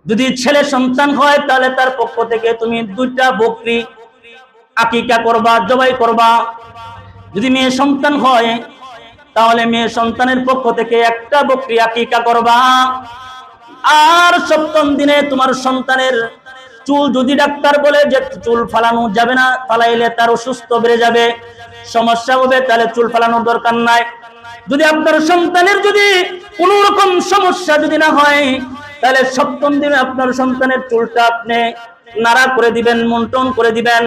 যদি ছেলে সন্তান হয় তাহলে তার পক্ষ থেকে তুমি 2টা বকরি আকিকা করবা, জবাই করবা। যদি মেয়ে সন্তান হয় তাহলে মেয়ে সন্তানের পক্ষ থেকে 1টা বকরি আকিকা করবা। আর 7ম দিনে তোমার সন্তানের চুল যদি ডাক্তার বলে যে চুল ফালানো যাবে না, ফালাইলে তার অসুস্থ বেড়ে যাবে, সমস্যা হবে, তাহলে চুল ফালানোর দরকার নাই। যদি আপনার সন্তানের যদি কোনো রকম সমস্যা যদি না হয় তাহলে 7ম দিনে আপনার সন্তানের চুলটা আপনি নাড়া করে দিবেন, মন্টন করে দিবেন।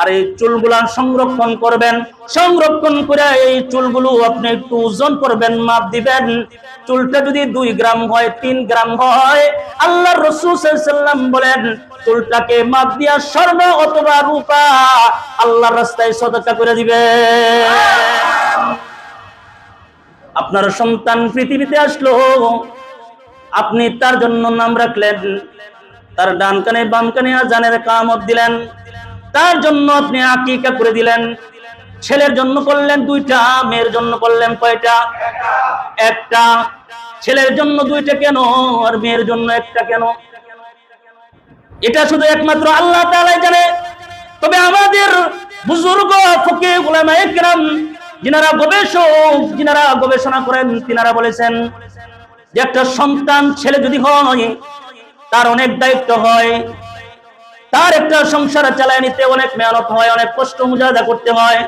আর এই চুলগুলা সংরক্ষণ করবেন, সংরক্ষণ করে এই চুলগুলো আপনি একটু ওজন করবেন, মাপ দিবেন। চুলটা যদি 2 গ্রাম হয়, 3 গ্রাম হয়, আল্লাহর রাসূল সাল্লাল্লাহু আলাইহি ওয়াসাল্লাম বলেন চুলটাকে মাপ দিয়া স্বর্ণ অথবা রূপা আল্লাহর রাস্তায় সদকা করে দিবেন। আপনার সন্তান পৃথিবীতে আসলো, আপনি তার জন্য নাম রাখলেন, তার ডান কানে বাম কানে আযানের কামত দিলেন, তার জন্য আপনি আকিকা করে দিলেন। ছেলের জন্য করলেন 2টা, মেয়ের জন্য করলেন কয়টা? 1টা। ছেলের জন্য 2টা কেন আর মেয়ের জন্য 1টা কেন? এটা শুধু একমাত্র আল্লাহ তাআলাই জানে। তবে আমাদের বুজুর্গ ফকিহ উলামায়ে কেরাম যিনারা গবেষক, যিনারা গবেষণা করেন, তিনারা বলেছেন যে একটা সন্তান ছেলে যদি হয় তার অনেক দায়িত্ব হয়, তার একটা সংসার চালায় নিতে অনেক মেহনত হয়, অনেক কষ্ট মুজাহাদা করতে হয়,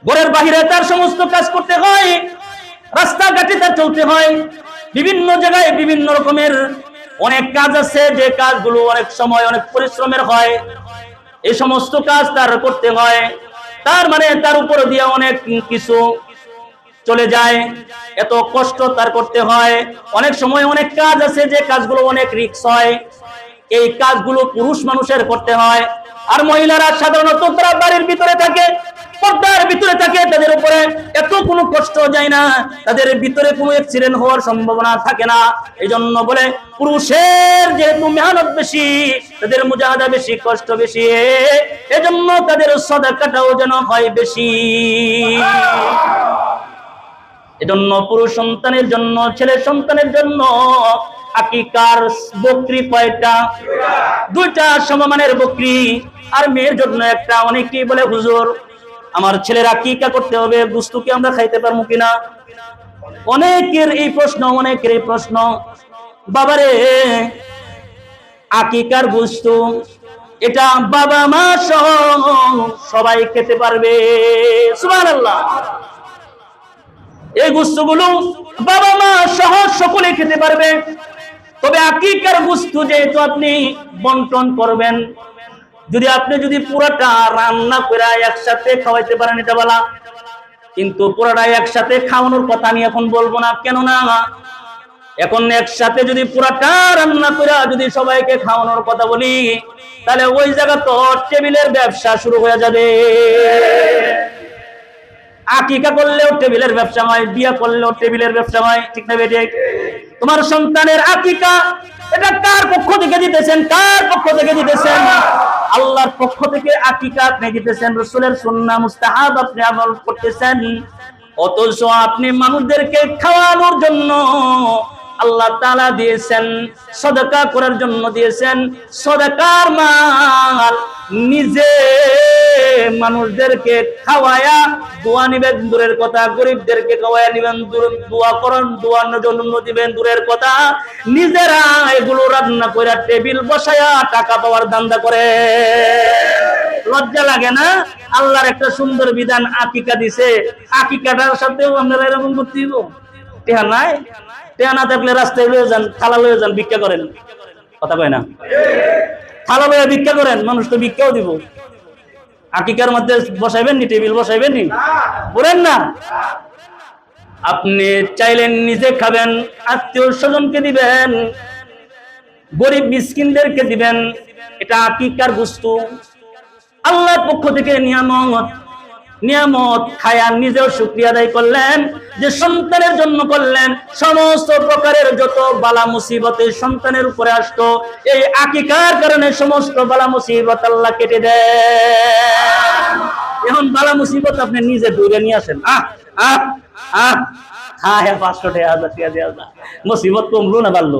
ঘরের বাহিরে তার সমস্ত কাজ করতে হয়, রাস্তাঘাটে তার চলতে হয়, বিভিন্ন জায়গায় বিভিন্ন রকমের অনেক কাজ আছে যে কাজগুলো অনেক সময় অনেক পরিশ্রমের হয়। এই সমস্ত কাজ তার করতে হয়, তার মানে তার উপর দিয়ে অনেক কিছু চলে যায়, এত কষ্ট তার করতে হয়। অনেক সময় অনেক কাজ আছে যে কাজগুলো অনেক রিস্ক হয়, এই কাজগুলো পুরুষ মানুষের করতে হয়। আর মহিলারা সাধারণত তারা বাড়ির ভিতরে থাকে, পর্দার ভিতরে থাকে, তাদের উপরে এত কোনো কষ্ট যায় না, তাদের ভিতরে কোনো অ্যাক্সিডেন্ট হওয়ার সম্ভাবনা থাকে না। এই জন্য বলে পুরুষের যেহেতু মেহনত বেশি, তাদের মুজাহাদা বেশি, কষ্ট বেশি, এজন্য তাদের সাদাকাটাও যেন হয় বেশি। এজন্য পুরুষ সন্তানের জন্য, ছেলে সন্তানের জন্য আকিকার বকরি কয়টা? 2টা সমমানের বকরি। আর মেয়ের জন্য 1টা। অনেকেই বলে হুজুর আমার ছেলের আকিকা করতে হবে, গোশত কি আমরা খাইতে পারবো কিনা? অনেকের এই প্রশ্ন, অনেকের এই প্রশ্ন। বাবারে, আকিকার গোশত এটা বাবা মা সহ সবাই খেতে পারবে, সুবহানাল্লাহ। এই গোশতগুলো বাবা মা সহ সকলে খেতে পারবে। তবে আকিকার গোশত যেহেতু আপনি বন্টন করবেন, যদি পুরোটা রান্না করে একসাথে খাওয়াইতে পারেন এটা বলা, কিন্তু পুরোটা একসাথে খাওয়ানোর কথা আমি এখন বলবো না। কেন না, এখন একসাথে যদি পুরোটা রান্না করে যদি সবাইকে খাওয়ানোর কথা বলি তাহলে ওই জায়গা তো টেবিলের ব্যবসা শুরু হয়ে যাবে। আকিকা করলেও টেবিলের ব্যবসা হয়, বিয়া করলেও টেবিলের ব্যবসা হয়, ঠিক না বেঠিক? তোমার সন্তানের আকিকা এটা কার পক্ষ থেকে দিতেছেন? কার পক্ষ থেকে দিতেছেন? আল্লাহর পক্ষ থেকে আকিকা আপনি দিতেছেন, রাসূলের সুন্নাহ মুস্তাহাব আপনি আমল করতেছেন, অথচ আপনি মানুষদেরকে খাওয়ানোর জন্য আল্লাহ তাআলা দিয়েছেন, সদকা করার জন্য দিয়েছেন। সদকার মাল নিজে মানুষদেরকে খাওয়ায়া দোয়া নিবেন দূরের কথা, গরিবদেরকে খাওয়ায়া নিবেন, দোয়া করেন, দোয়ার জন্য দিবেন দূরের কথা, নিজেরা এগুলো রান্না করে টেবিল বসায়া টাকা পাওয়ার ধান্দা করে। লজ্জা লাগে না? আল্লাহর একটা সুন্দর বিধান আকিকা দিছে, আকিকাটার সাথেও আপনারা এরকম করতে দিব? টেহা নাই, টেহা না থাকলে রাস্তায় লয়ে যান, থালা লয়ে যান, ভিক্ষা করেন। কথা কয় না? থালা লয়ে ভিক্ষা করেন, মানুষ তো ভিক্ষাও দিব। আকিকার মধ্যে বসাইবেন নি, টেবিল বসাইবেন নি? বলেন না। আপনি চাইলেন নিজে খাবেন, আত্মীয় স্বজনকে দিবেন, গরিব মিসকিনদেরকে দিবেন, এটা আকিকার গোশত। আল্লাহর পক্ষ থেকে নিয়ামত, নিয়ামত খায়া নিজেও শুকরিয়া আদায় করলেন যে সন্তানের জন্য করলেন। সমস্ত প্রকারের যত বালা মুসিবতে সন্তানের উপরে আসতো, এই আকিকার কারণে সমস্ত বালা মুসিবত আল্লাহ কেটে দেন। এখন বালা মুসিবত আপনি নিজে দূরে নিয়ে আসেন। হ্যাঁ 500 টাকা, 1000 টাকা দেওয়া, মুসিবত কমলো না বাড়লো?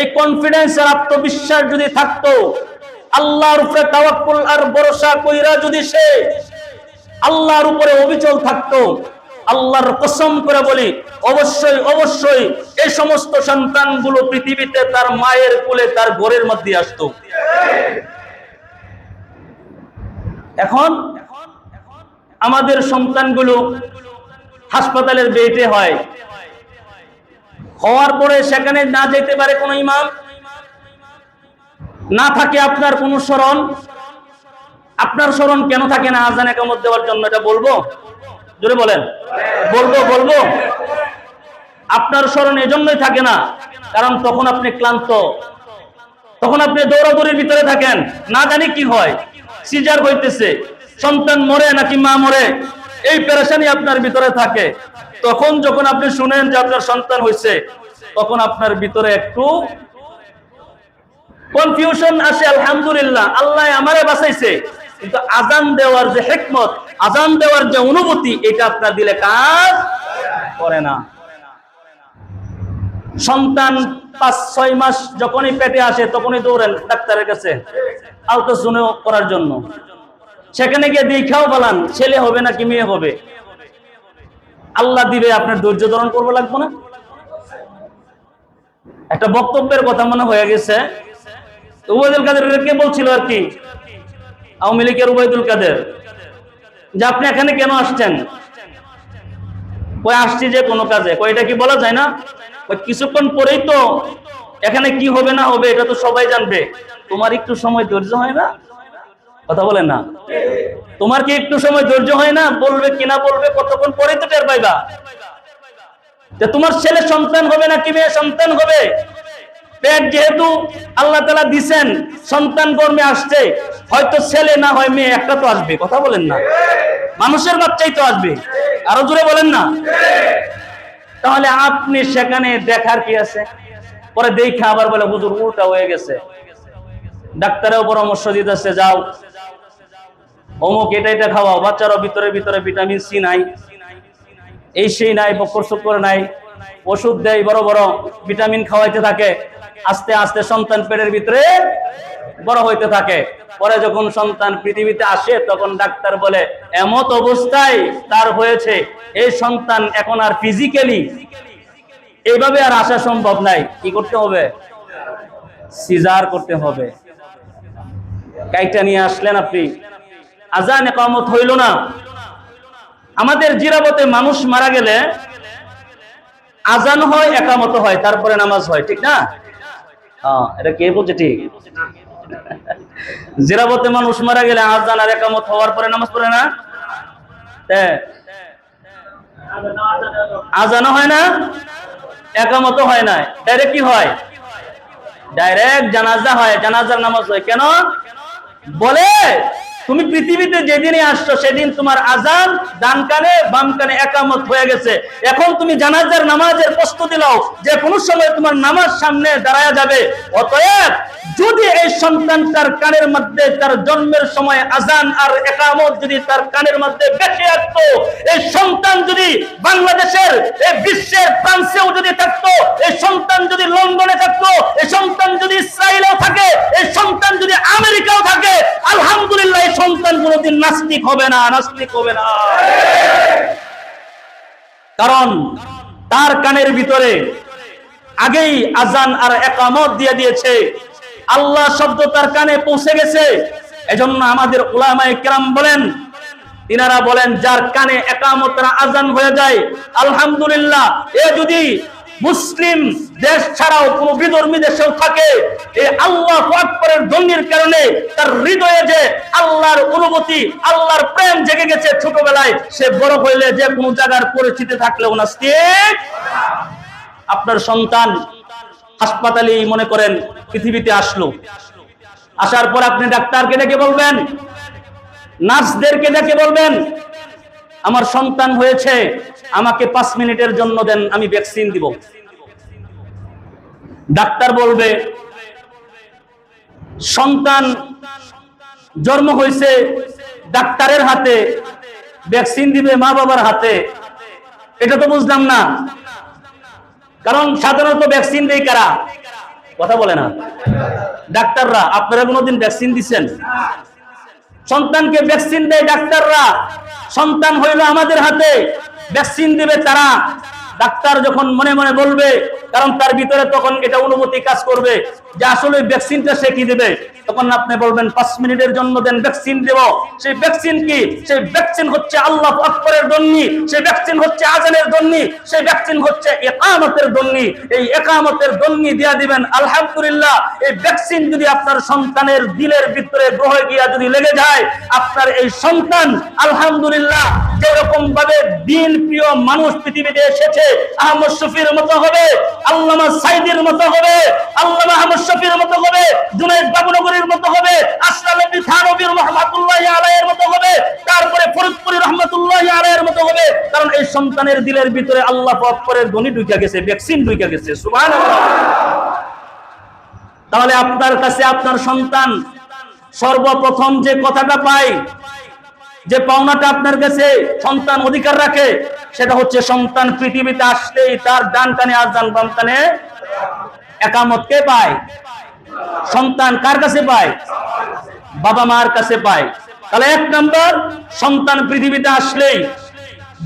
এই কনফিডেন্স আর আত্মবিশ্বাস যদি থাকতো, আল্লাহর উপরে তাওয়াক্কুল আর ভরসা কইরা যদি সে আল্লাহর উপরে অবিচল থাকতো, আল্লাহর কসম করে বলি অবশ্যই অবশ্যই এই সমস্ত সন্তানগুলো পৃথিবীতে তার মায়ের কোলে তার ঘরের মধ্যে আসতো। এখন আমাদের সন্তানগুলো হাসপাতালের বেডে হয়, হওয়ার পরে সেখানে না যেতে পারে কোনো ইমাম, না থাকে আপনার কোনো স্মরণ। আপনার স্মরণ কেন থাকে না আযান ইকামত দেওয়ার জন্য? এটা বলবো, জোরে বলেন। বলবো আপনার স্মরণ এজন্যই থাকে না কারণ তখন আপনি ক্লান্ত, তখন আপনি দৌড়াদৌড়ির ভিতরে থাকেন, না জানি কি হয়, সিজার হইতেছে, সন্তান মরে নাকি মা মরে, এই পেরেশানি আপনার ভিতরে থাকে। তখন যখন আপনি শুনেন যে আপনার সন্তান হয়েছে, তখন আপনার ভিতরে একটু কনফিউশন আসে। আলহামদুলিল্লাহ, আল্লাহ আমারে বাঁচাইছে, কিন্তু আযান দেওয়ার যে হিকমত, আযান দেওয়ার যে অনুভূতি, এটা আপনার দিলে কাজ করে না। সন্তান 5-6 মাস যখনই পেটে আসে তখনই দৌড়েন ডাক্তারের কাছে আলট্রাসাউন্ড করার জন্য। সেখানে গিয়ে দেখাও বলান ছেলে হবে নাকি মেয়ে হবে, আল্লাহ দিবে, আপনার ধৈর্য ধারণ করবে লাগবে না? একটা বক্তব্যের কথা মনে হয়ে গেছে, উবাইদুল কাদের কে বলছিল আর কি, আওয়ামী লীগের উবাইদুল কাদের, যে আপনি এখানে কেন আসছেন? কই আসছি যে কোনো কাজে। কই এটা কি বলা যায় না? কই কিছুক্ষণ পরেই তো এখানে কি হবে না হবে এটা তো সবাই জানবে, তোমার একটু সময় ধৈর্য হয় না? কথা বলেন না, তোমার কি একটু সময় ধৈর্য হয় না? বলবে কিনা বলবে কতক্ষণ পরেই তো টের পাইবা যে তোমার ছেলে সন্তান হবে নাকি মেয়ে সন্তান হবে। পেট যেহেতু আল্লাহ তাআলা দিবেন, সন্তান গর্ভে আসছে, হয়তো ছেলে না হয় মেয়ে, একটা তো আসবে। কথা বলেন না, মানুষের বাচ্চাই তো আসবে। আরো জোরে বলেন না। তাহলে আপনি সেখানে দেখার কি আছে? পরে দেখে আবার বলে হুজুর উল্টা হয়ে গেছে, ডাক্তারেও পরামর্শ দিতেছে যাও অমুক এটা এটা খাওয়াও, বাচ্চারও ভিতরে ভিতরে ভিটামিন সি নাই, এই সেই নাই, বকর শুকর নাই, ওষুধ দেয় বড় বড়, ভিটামিন খাওয়াইতে থাকে, আস্তে আস্তে সন্তান পেটের ভিতরে বড় হইতে থাকে। পরে যখন সন্তান পৃথিবীতে আসে তখন ডাক্তার বলে এমত অবস্থায় তার হয়েছে, এই সন্তান এখন আর ফিজিক্যালি এইভাবে আর আসা সম্ভব নাই, কি করতে হবে? সিজার করতে হবে। কাইটা নিয়ে আসলেন আপনি, আযান ইকামত হইল না। আমাদের জিরাবতে মানুষ মারা গেলে আযান হয়, ইকামত হয়, তারপরে নামাজ হয়, ঠিক না? হ্যাঁ, এটা কে বলছে ঠিক? জিরাবতে মানুষ মারা গেলে আযান আর ইকামত হওয়ার পরে নামাজ পড়ে না? আযানও হয় না, ইকামত হয় না, ডাইরেক্ট কি হয়? ডাইরেক্ট জানাজা হয়, জানাজার নামাজ হয়। কেন? বলে তুমি পৃথিবীতে যেদিনই আসছো সেদিন তোমার আযান ডান কানে বাম কানে ইকামত হয়ে গেছে, এখন তুমি জানাজার নামাজের প্রস্তুতি নাও, যে কোনো সময় তোমার নামাজ সামনে দাঁড়ায়া যাবে। অতএব যদি এই সন্তানটার কানের মধ্যে তার জন্মের সময় আযান আর ইকামত যদি তার কানের মধ্যে বেশি আসতো, এই সন্তান যদি বাংলাদেশের এই বিশ্বের ফ্রান্সেও যদি থাকতো, এই সন্তান যদি লন্ডনে থাকতো, এই সন্তান যদি ইসরায়েলেও থাকে, এই সন্তান যদি আমেরিকাও থাকে, আলহামদুলিল্লাহ এই সন্তান কোনদিন নাস্তিক হবে না, নাস্তিক হবে না। কারণ তার কানের ভিতরে আগেই আযান আর ইকামত দিয়ে দিয়েছে, আল্লাহ শব্দ তার কানে পৌঁছে গেছে। এজন্য আমাদের উলামায়ে কেরাম বলেন, তিনারা বলেন যার কানে ইকামত আর আযান হয়ে যায়, আলহামদুলিল্লাহ, এ যদি মুসলিম দেশ ছাড়াও কোন বিধর্মী দেশেও থাকে, এই আল্লাহু আকবারের ধ্বনির কারণে তার হৃদয়ে যে আল্লাহর অনুভূতি, আল্লাহর প্রেম জেগে গেছে ছোটবেলায়, সে বড় হইলে যে কোনো জায়গার পরিস্থিতি থাকলেও নাস্তিক। আপনার সন্তান হাসপাতালেই মনে করেন পৃথিবীতে আসলো, আসার পর আপনি ডাক্তারকে ডেকে বলবেন, নার্সদেরকে ডেকে বলবেন আমার সন্তান হয়েছে, আমাকে 5 মিনিটের জন্য দেন, আমি ভ্যাকসিন দিব। ডাক্তার বলবে সন্তান জন্ম হয়েছে ডাক্তারের হাতে, ভ্যাকসিন দিবে মা বাবার হাতে, এটা তো বুঝলাম না। কারণ সাধারণত ভ্যাকসিন দেয় কারা? কথা বলে না ডাক্তাররা। আপনারা কোনোদিন ভ্যাকসিন দিচ্ছেন? সন্তানকে ভ্যাকসিন দেয় ডাক্তাররা। সন্তান হইল আমাদের হাতে, ভ্যাকসিন দিবে তারা। ডাক্তার যখন মনে মনে বলবে, কারণ তার ভিতরে তখন এটা অনুভূতি কাজ করবে যে আসলে ভ্যাকসিনটা সে কি দিবে, তখন আপনি বলবেন 5 মিনিটের জন্য দেন, ভ্যাকসিন দেব। সেই ভ্যাকসিন কি? সেই ভ্যাকসিন হচ্ছে আল্লাহু আকবারের ধ্বনি, সেই ভ্যাকসিন হচ্ছে আযানের ধ্বনি, সেই ভ্যাকসিন হচ্ছে ইকামতের ধ্বনি। এই ইকামতের ধ্বনি দিয়া দিবেন। আলহামদুলিল্লাহ, এই ভ্যাকসিন যদি আপনার সন্তানের দিলের ভিতরে গ্রহে গিয়া যদি লেগে যায়, আপনার এই সন্তান আলহামদুলিল্লাহ যেরকম ভাবে দিন প্রিয় মানুষ পৃথিবীতে এসেছে, আহমদ শফির মতো হবে, আল্লামা সাইদির মতো হবে, আল্লামা আহমদ শফির মতো হবে, জুনায়েদ বাবুনগরীর মতো হবে, আশরাফ আলী থানভীর রহমাতুল্লাহি আলাইহির মতো হবে, তারপরে ফরিদপুরি রহমাতুল্লাহি আলাইহির মতো হবে। কারণ এই সন্তানের দিলের ভিতরে আল্লাহু আকবারের ধ্বনি ঢুকে গেছে, ভ্যাকসিন ঢুকে গেছে। সুবহানাল্লাহ। তাহলে আপনার কাছে আপনার সন্তান সর্বপ্রথম যে কথাটা পায়, যে পাওনাটা আপনার কাছে সন্তান অধিকার রাখে, সেটা হচ্ছে সন্তান পৃথিবীতে আসলেই তার ডান কানে আযান, বাম কানে ইকামত কে পায়? সন্তান কার কাছে পায়? বাবা মার কাছে পায়। তাহলে 1 নম্বর, সন্তান পৃথিবীতে আসলেই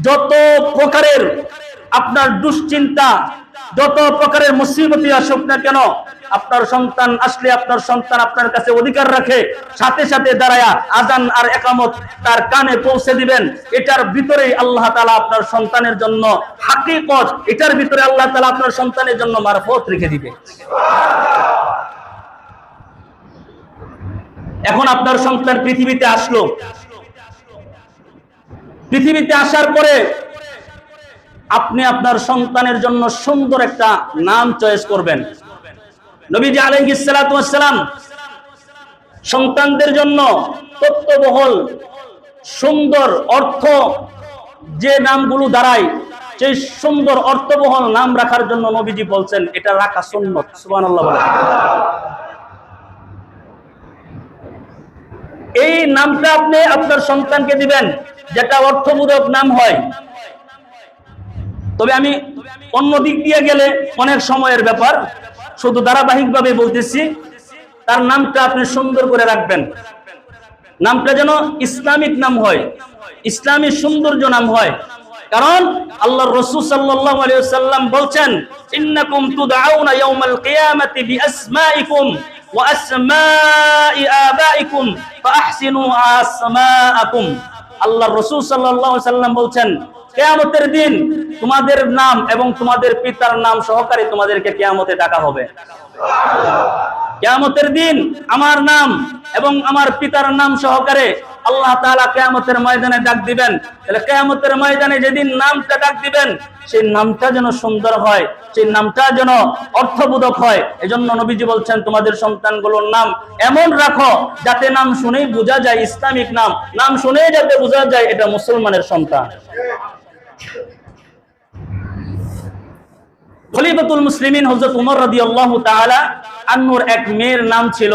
যত প্রকারের আপনার দুশ্চিন্তা, যত প্রকারের মুসিবতই আসুক না কেন, আপনার সন্তান আসলে আপনার সন্তান আপনার কাছে অধিকার রাখে, সাথে সাথে দাঁড়ায়া আযান আর ইকামত তার কানে পৌঁছে দিবেন। এটার ভিতরেই আল্লাহ তাআলা আপনার সন্তানের জন্য হাকিকত, এটার ভিতরে আল্লাহ তাআলা আপনার সন্তানের জন্য মারফত রেখে দিবে। এখন আপনার সন্তান পৃথিবীতে আসলো, পৃথিবীতে আসার পরে আপনি আপনার সন্তানের জন্য সুন্দর একটা নাম চয়েস করবেন। নবীজি আলাইহিস সালাতু ওয়াস সালাম সন্তানদের জন্য তত্ত্ববহল সুন্দর অর্থ যে নামগুলো দাঁড়ায়, সেই সুন্দর অর্থবহল নাম রাখার জন্য নবীজি বলছেন এটা রাখা সুন্নত। সুবহানাল্লাহ বলেন। এই নামটা আপনি আপনার সন্তানকে দিবেন যেটা অর্থবোধক নাম হয়। তবে আমি অন্য দিক দিয়ে গেলে অনেক সময়ের ব্যাপার, শুধু ধারাবাহিকভাবে বলতেছি, তার নামটা আপনি সুন্দর করে রাখবেন। নামটা যেন ইসলামিক নাম হয়, ইসলামী সৌন্দর্য নাম হয়। কারণ আল্লাহর রাসূল সাল্লাল্লাহু আলাইহি ওয়াসাল্লাম বলছেন, ইন্নাকুম তুদআউনা ইয়াউমাল কিয়ামাতি বিআসমাইকুম ওয়া আসমাই আবাইকুম ফাআহসিনু আসমাআকুম। আল্লাহর রাসূল সাল্লাল্লাহু আলাইহি ওয়াসাল্লাম বলছেন, কিয়ামতের দিন তোমাদের নাম এবং তোমাদের পিতার নাম সহকারে তোমাদেরকে কিয়ামতে ডাকা হবে। কিয়ামতের দিন আমার নাম এবং আমার পিতার নাম সহকারে আল্লাহ তাআলা কিয়ামতের ময়দানে ডাক দিবেন। তাহলে কিয়ামতের ময়দানে যেদিন নামটা ডাক দিবেন, সেই নামটা যেন সুন্দর হয়, সেই নামটা যেন অর্থবোধক হয়। এজন্য নবীজি বলছেন তোমাদের সন্তানগুলোর নাম এমন রাখো যাতে নাম শুনেই বোঝা যায় ইসলামিক নাম, নাম শুনেই যাতে বোঝা যায় এটা মুসলমানের সন্তান। খলিফাতুল মুসলিমিন হযরত ওমর রাদিয়াল্লাহু তাআলা আনহুর এক মেয়ের নাম ছিল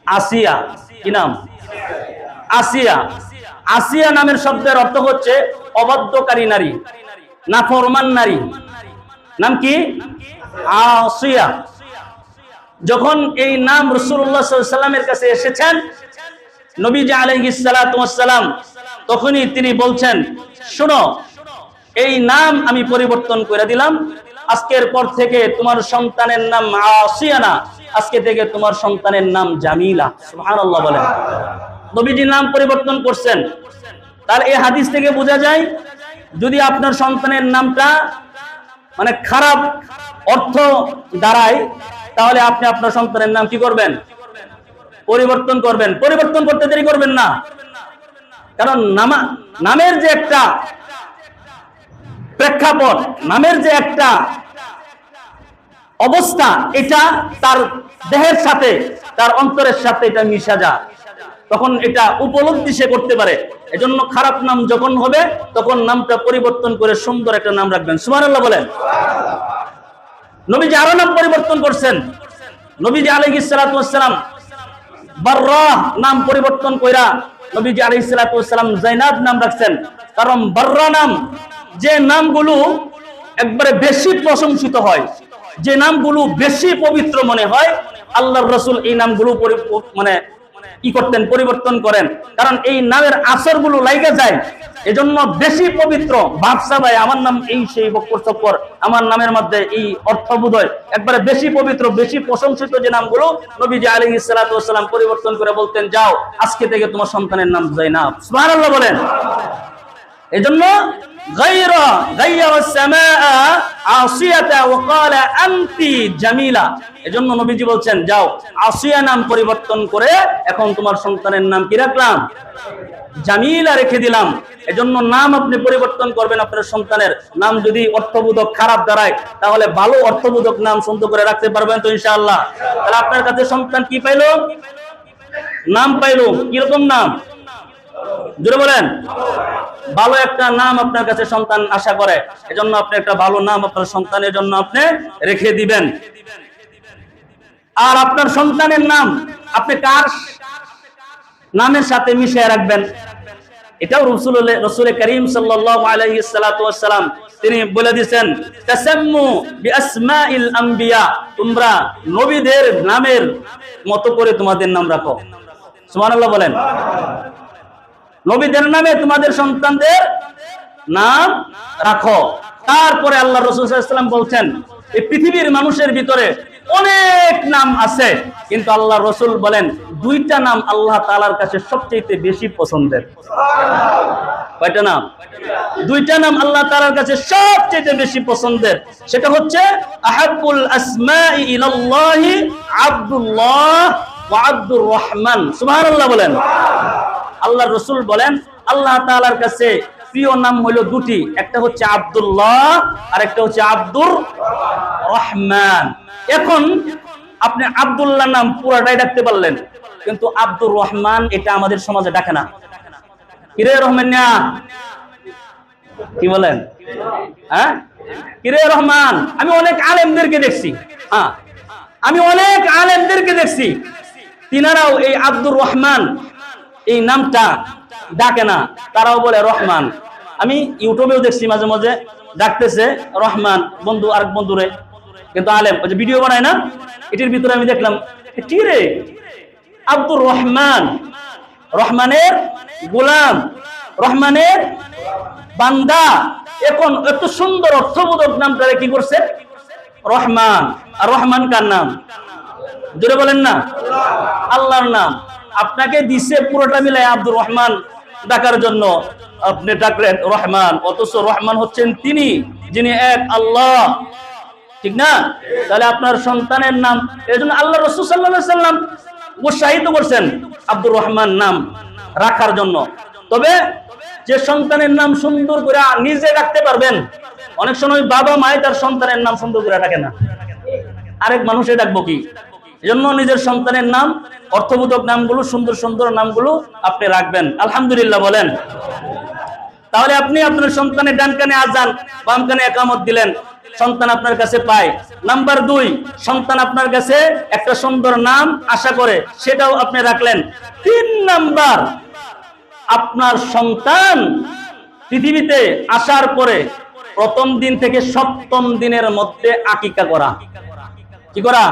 আসিয়া। কি নাম? আসিয়া। আসিয়া নামের শব্দের অর্থ হচ্ছে অবাধ্যকারী নারী, নাফরমান নারী। নাম কি? আসিয়া। যখন এই নাম রাসূলুল্লাহ সাল্লাল্লাহু আলাইহি ওয়াসাল্লামের কাছে এসেছেন নবীজি আলাইহিস সালাতু ওয়াস সালাম, তখনই তিনি বলছেন, শোনো, এই নাম আমি পরিবর্তন করে দিলাম, আজকের পর থেকে তোমার সন্তানের নাম আসিয়া না, আজকে থেকে তোমার সন্তানের নাম জামিলা। সুবহানাল্লাহ বলেন। নবীজি নাম পরিবর্তন করছেন। তার এই হাদিস থেকে বোঝা যায় যদি আপনার সন্তানের নামটা মানে খারাপ অর্থ দাঁড়ায়, তাহলে আপনি আপনার সন্তানের নাম কি করবেন? পরিবর্তন করবেন। পরিবর্তন করতে দেরি করবেন না। কারণ নামের যে একটা প্রেক্ষাপট, নামের যে একটা অবস্থা, এটা তার দেহের সাথে, তার অন্তরের সাথে এটা মিশা যায়, তখন এটা উপলব্ধি সে করতে পারে। এজন্য খারাপ নাম যখন হবে তখন নামটা পরিবর্তন করে সুন্দর একটা নাম রাখবেন। সুবহানাল্লাহ বলেন। নবীজি আরো নাম পরিবর্তন করছেন। নবীজি আলাইহিস সালাতু ওয়াস সালাম বাররাহ নাম পরিবর্তন কইরা নবীজি আলাইহিস সালাতু ওয়াস সালাম যায়নাব নাম রাখছেন। কারণ বাররা নাম, যে নামগুলো একবারে বেশি প্রশংসিত হয়, যে নামগুলো বেশি পবিত্র মনে হয় আল্লাহর রাসূল এই নামগুলো মানে কি করতেন, পরিবর্তন করেন, কারণ এই নামের আসরগুলো লাইগা যায়। এজন্য বেশি পবিত্র বাদশা ভাই আমার নাম এই সেই বক্কর চক্কর, আমার নামের মধ্যে এই অর্থবোধয় একবারে বেশি পবিত্র, বেশি প্রশংসিত যে নামগুলো নবীজি আলাইহিস সালাতু ওয়াস সালাম পরিবর্তন করে বলতেন, যাও আজকে থেকে তোমার সন্তানের নাম যায়নাব। সুবহানাল্লাহ বলেন। এজন্য এজন্য নবীজি বলছেন, যাও আসিয়া নাম পরিবর্তন করে এখন তোমার সন্তানের নাম কি রাখলাম? জামিলা রেখে দিলাম। এজন্য নাম আপনি পরিবর্তন করবেন। আপনার সন্তানের নাম যদি অর্থবোধক খারাপ দাঁড়ায়, তাহলে ভালো অর্থবোধক নাম সুন্দর করে রাখতে পারবেন তো ইনশাআল্লাহ। তাহলে আপনার কাছে সন্তান কি পাইলো? নাম পাইলো। কিরকম নাম? জোরে বলেন। ভালো একটা নাম আপনার কাছে সন্তান আশা করে, এজন্য আপনি একটা ভালো নাম আপনার সন্তানের জন্য আপনি রেখে দিবেন। আর আপনার সন্তানের নাম আপনি কার নামের সাথে মিশিয়ে রাখবেন, এটাও রাসূল করিম সাল্লাল্লাহু আলাইহি ওয়াস সালাম তিনি বলে দিয়েছেন, তাসাম্মু বিআসমাইল আম্বিয়া, তোমরা নবীদের নামের মতো করে তোমাদের নাম রাখো। সুবহানাল্লাহ বলেন। নবীদের নামে তোমাদের সন্তানদের নাম রাখো। তারপরে আল্লাহ রাসূল সাল্লাল্লাহু আলাইহি ওয়াসাল্লাম বলছেন, এই পৃথিবীর মানুষের ভিতরে অনেক নাম আছে, কিন্তু আল্লাহ রাসূল বলেন দুইটা নাম আল্লাহ তাআলার কাছে সবচেয়ে বেশি পছন্দের। কয়টা নাম? দুইটা নাম আল্লাহ তাআলার কাছে সবচেয়ে বেশি পছন্দের। সেটা হচ্ছে আহাব্বুল আসমাই ইলাল্লাহি আব্দুল্লাহ ওয়া আব্দুর রহমান। সুবহানাল্লাহ বলেন। আল্লাহ রাসূল বলেন আল্লাহ তাআলার কাছে প্রিয় নাম হলো দুটি, একটা হচ্ছে আব্দুল্লাহ আর একটা হচ্ছে আব্দুর রহমান। এখন আপনি আব্দুল্লাহ নাম পুরাটাই ডাকতে পারলেন, কিন্তু আব্দুর রহমান এটা আমাদের সমাজে ডাকে না। কিরে রহমান না, কি বলেন? হ্যাঁ, কিরে রহমান। আমি অনেক আলেমদেরকে দেখছি, হ্যাঁ আমি অনেক আলেমদেরকে দেখছি, তিনারাও এই আব্দুর রহমান এই নামটা ডাকে না, তারাও বলে রহমান। আমি ইউটিউবেও দেখছি মাঝে মাঝে ডাকতেছে রহমান, বন্ধু আরেক বন্ধুরে, কিন্তু আলেম ওই যে ভিডিও বানায় না, এটির ভিতরে আমি দেখলাম কি রে আব্দুর রহমান, রহমানের গোলাম, রহমানের বান্দা। এখন এত সুন্দর অর্থবোধক নামটারে কি করছে? রহমান। আর রহমান কার নাম? জোরে বলেন না। আল্লাহর নাম। আপনাকে দিছে পুরোটা মিলাই আব্দুর রহমান ডাকার জন্য, আপনি ডাকলেন রহমান, অথচ রহমান হচ্ছেন তিনি যিনি এক আল্লাহ, ঠিক না? তাহলে আপনার সন্তানের নাম, এই জন্য আল্লাহ রাসূল সাল্লাল্লাহু আলাইহি ওয়াসাল্লাম উৎসাহিত করছেন আব্দুর রহমান নাম রাখার জন্য। তবে যে সন্তানের নাম সুন্দর করে নিজে রাখতে পারবেন, অনেক সময় বাবা মায়ের তার সন্তানের নাম সুন্দর করে রাখে না, আরেক মানুষে ডাকবো কি? এজন্য নিজের সন্তানের নাম, অর্থবোধক নামগুলো, সুন্দর সুন্দর নামগুলো আপনি রাখবেন। আলহামদুলিল্লাহ বলেন। তাহলে আপনি আপনার সন্তানের ডান কানে আযান, বাম কানে ইকামত দিলেন, সন্তান আপনার কাছে পায়। নাম্বার 2, সন্তান আপনার কাছে একটা সুন্দর নাম আশা করে, সেটাও আপনি রাখলেন। 3 নাম্বার, আপনার সন্তান পৃথিবীতে আসার পরে প্রথম দিন থেকে 7ম দিনের মধ্যে আকিকা করা। কি করা?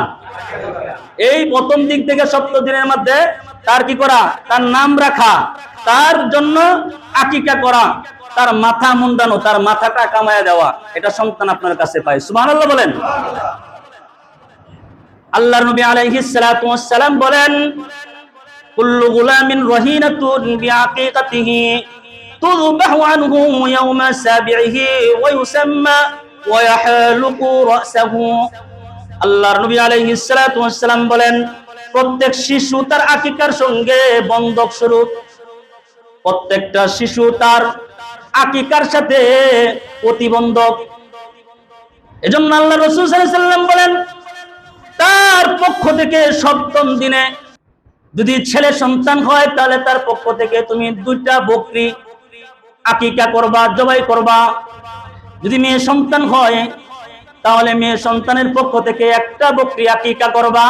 এই প্রথম দিন থেকে 7 দিনের মধ্যে তার কি করা? তার নাম রাখা, তার জন্য আকিকা করা, তার মাথা মুন্ডানো, তার মাথাটা কামায়া দেওয়া, এটা সন্তান আপনার কাছে পায়। সুবহানাল্লাহ বলেন। আল্লাহর নবী আলাইহিস সালাতু ওয়াস সালাম বলেন, কুল্লু গুলামিন রাহিনাতুন বিআকিকাতিহি তুযবাহু আনহু ইয়াওমা সাবিহি ওয়া ইউসাম্মা ওয়া ইয়াহলুকু রাসাহু। আল্লাহর নবী আলাইহিস সালাতু ওয়াস সালাম বলেন, প্রত্যেক শিশু তার আকিকার সঙ্গে বন্ধক স্বরূপ, প্রত্যেকটা শিশু তার আকিকার সাথে প্রতিবন্ধক। এজন্য আল্লাহ রাসূল সাল্লাল্লাহু আলাইহি ওয়াসাল্লাম বলেন, তার পক্ষ থেকে 7ম দিনে যদি ছেলে সন্তান হয়, তাহলে তার পক্ষ থেকে তুমি 2টা বকরি আকিকা করবা, জবাই করবা। যদি মেয়ে সন্তান হয়, তাহলে মেয়ে সন্তানের পক্ষ থেকে 1টা বকরি আকিকা করবা।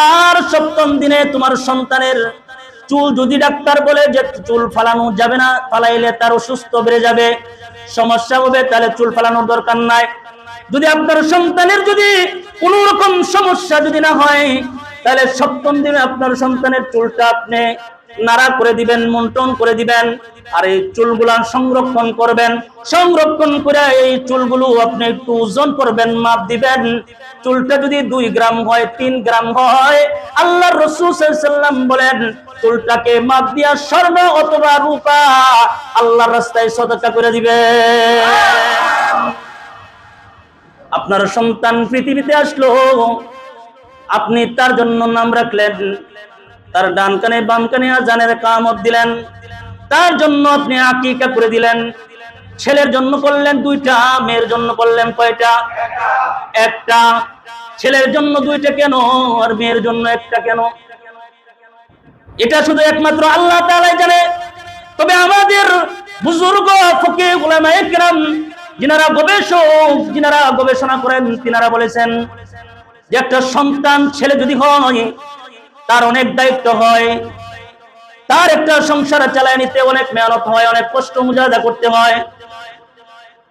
আর 7ম দিনে তোমার সন্তানের চুল যদি ডাক্তার বলে যে চুল ফালানো যাবে না, ফালাইলে তার অসুস্থ বেড়ে যাবে, সমস্যা হবে, তাহলে চুল ফালানোর দরকার নাই। যদি আপনার সন্তানের যদি কোন রকম সমস্যা যদি না হয়, তাহলে সপ্তম দিনে আপনার সন্তানের চুলটা আপনি নাড়া করে দিবেন, মন্টন করে দিবেন, আর এই চুলগুলা সংরক্ষণ করবেন। সংরক্ষণ করে এই চুলগুলো আপনি একটু ওজন করবেন, মাপ দিবেন। চুলটা যদি 2 গ্রাম হয়, 3 গ্রাম হয়, আল্লাহর রাসূল সাল্লাল্লাহু আলাইহি ওয়াসাল্লাম বলেন চুলটাকে মাপ দিয়া স্বর্ণ অথবা রূপা আল্লাহর রাস্তায় সদকা করে দিবেন। আপনার সন্তান পৃথিবীতে আসলো, আপনি তার জন্য নাম রাখলেন, তার ডান কানে বাম কানে আযানের কামত দিলেন, তার জন্য আপনি আকিকা করে দিলেন। ছেলের জন্য করলেন 2টা, মেয়ের জন্য করলেন কয়টা? একটা। ছেলের জন্য 2টা কেন আর মেয়ের জন্য একটা কেন? এটা শুধু একমাত্র আল্লাহ তাআলাই জানে। তবে আমাদের বুজুর্গ ফকিহ উলামায়ে কেরাম যিনারা গবেষক, যিনারা গবেষণা করেন, তিনারা বলেছেন যে একটা সন্তান ছেলে যদি হয় তার অনেক দায়িত্ব হয়, তার একটা সংসার চালায় নিতে অনেক মেহনত হয়, অনেক কষ্ট মুজাহাদা করতে হয়,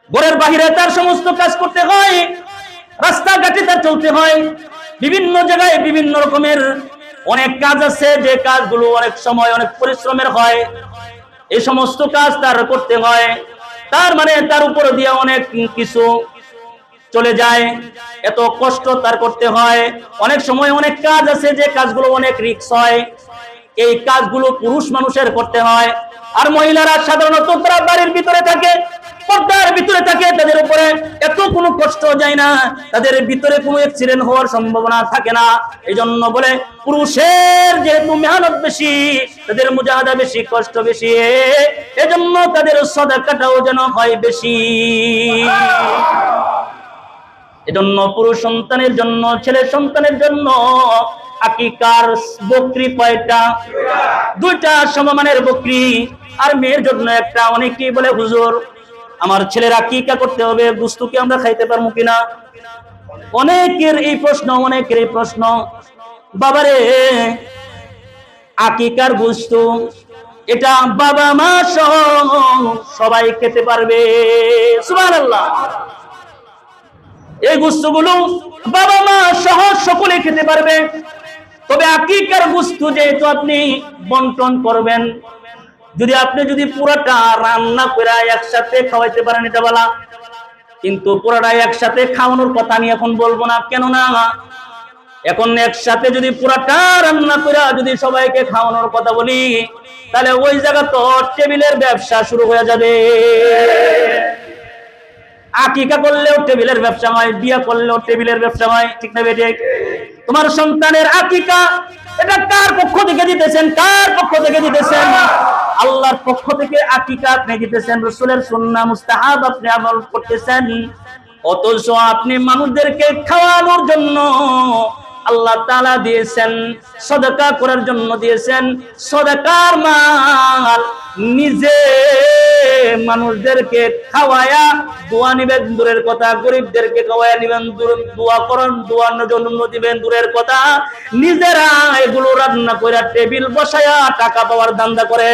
ঘরের বাহিরে তার সমস্ত কাজ করতে হয়, রাস্তাঘাটে তার চলতে হয়, বিভিন্ন জায়গায় বিভিন্ন রকমের অনেক কাজ আছে যে কাজগুলো অনেক সময় অনেক পরিশ্রমের হয়। এই সমস্ত কাজ তার করতে হয়, তার মানে তার উপর দিয়ে অনেক কিছু চলে যায়, এত কষ্ট তার করতে হয়। অনেক সময় অনেক কাজ আছে যে কাজগুলো অনেক রিস্ক হয়, এই কাজগুলো পুরুষ মানুষের করতে হয়। আর মহিলারা সাধারণত তারা বাড়ির ভিতরে থাকে, পর্দার ভিতরে থাকে, তাদের উপরে এত কোনো কষ্ট যায় না, তাদের ভিতরে কোনো অ্যাক্সিডেন্ট হওয়ার সম্ভাবনা থাকে না। এই জন্য বলে পুরুষের যেহেতু মেহনত বেশি, তাদের মুজাহাদা বেশি, কষ্ট বেশি, এজন্য তাদের সাদাকাটাও যেন হয় বেশি। এজন্য পুরুষ সন্তানের জন্য, ছেলে সন্তানের জন্য আকিকার বকরি কয়টা? 2টা সমমানের বকরি। আর মেয়ের জন্য একটা। অনেকেই বলে হুজুর আমার ছেলের আকিকা করতে হবে, গোশত কি আমরা খাইতে পারবো কিনা? অনেকের এই প্রশ্ন, অনেকের এই প্রশ্ন। বাবারে, আকিকার গোশত এটা বাবা মা সহ সবাই খেতে পারবে, সুবহানাল্লাহ। এই গোশতগুলো বাবা মা সহ সকলে খেতে পারবে। তবে আকিকার গোশত যেহেতু আপনি বন্টন করবেন, যদি পুরোটা রান্না করে একসাথে খাওয়াইতে পারেন এটা বলা, কিন্তু পুরোটা একসাথে খাওয়ানোর কথা আমি এখন বলবো না। কেন না, এখন একসাথে যদি পুরোটা রান্না করে যদি সবাইকে খাওয়ানোর কথা বলি, তাহলে ওই জায়গা তো টেবিলের ব্যবসা শুরু হয়ে যাবে। আকিকা করলেও টেবিলের ব্যবসা হয়, বিয়ে করলেও টেবিলের ব্যবসা হয়, ঠিক না বেঠিক? তোমার সন্তানের আকিকা এটা কার পক্ষ থেকে দিতেছেন? কার পক্ষ থেকে দিতেছেন? আল্লাহর পক্ষ থেকে আকিকা আপনি দিতেছেন, রাসূলের সুন্নাহ মুস্তাহাব আপনি আমল করতেছেন, অথচ আপনি মানুষদেরকে খাওয়ানোর জন্য আল্লাহ তাআলা দিয়েছেন, সদকা করার জন্য দিয়েছেন। সদকার মাল নিজে মানুষদেরকে খাওয়ায়া দোয়া নিবেন দূরের কথা, গরিবদেরকে খাওয়ায়া নিবেন, দোয়া করেন, দোয়ার জন্য দিবেন দূরের কথা, নিজেরা এগুলো রান্না করে টেবিল বসায়া টাকা পাওয়ার ধান্দা করে।